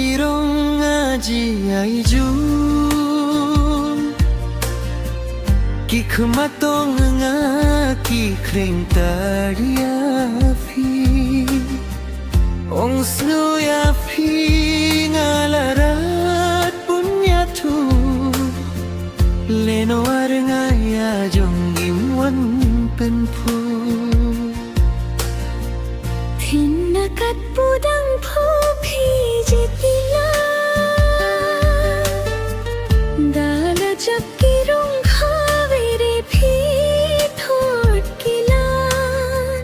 kirong aji aiju ki khmatong nga ki khreng taria phi ong snu ya phi ngalarat punya thu leno ar nga ya jong im wan pen phu thin nakat pudang phu phi jetila dala chakirong khavere phi thot kilan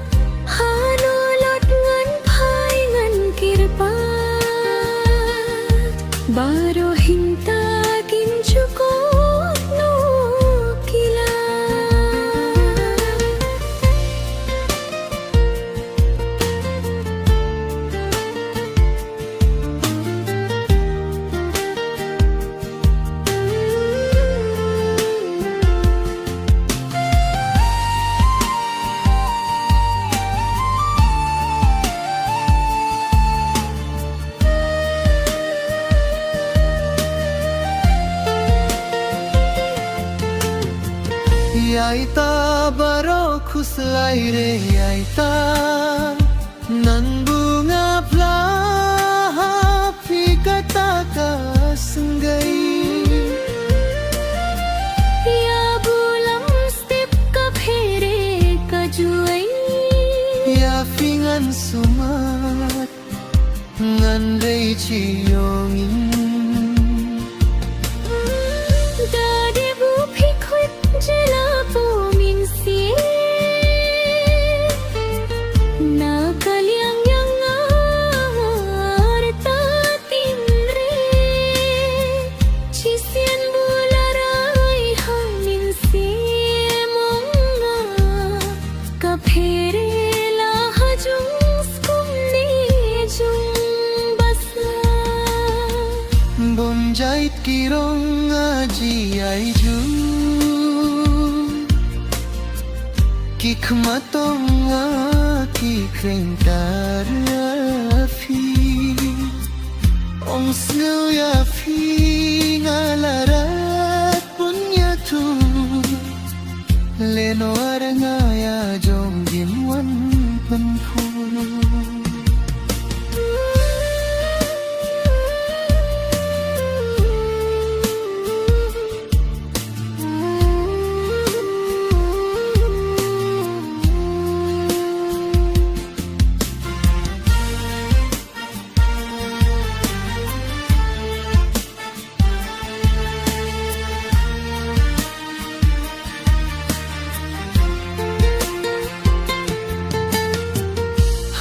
hano lot ngan phai ngan kirpa baro hinta kinchu ko no kila Yai ta baro khuslai re yai ta nan bunga pla phi kata ka sangai ya bulam step ka phere ka juai ya phi ngan sumat ngan rei chi yongin dade bu phi khut jela po min si na kalyang yang ar ta tin re chisian bularai hanin si monga ka phere la hajung skum ne jung basla bom jait kirong aji aiju ki khmatong nga ki khreng taria phi ong snu ya phi ngalarat punya thu leno ar nga ya jong dim wan pen phu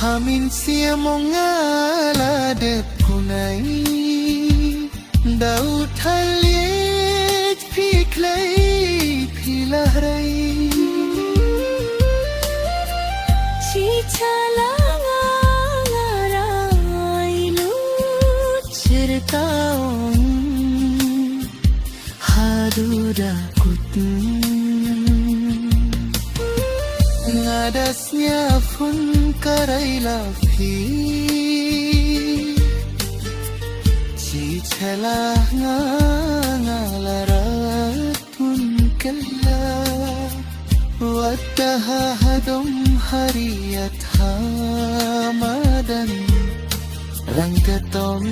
Hamin sia mongala de punai dau thalit phi klai phi lahrai chi chala nga ngarai lu ceritaong hadura kut ngadasnya pun karai la phi chi chala nga ngalarat pun kalla wataha hadum hariyat hamadan rangkatong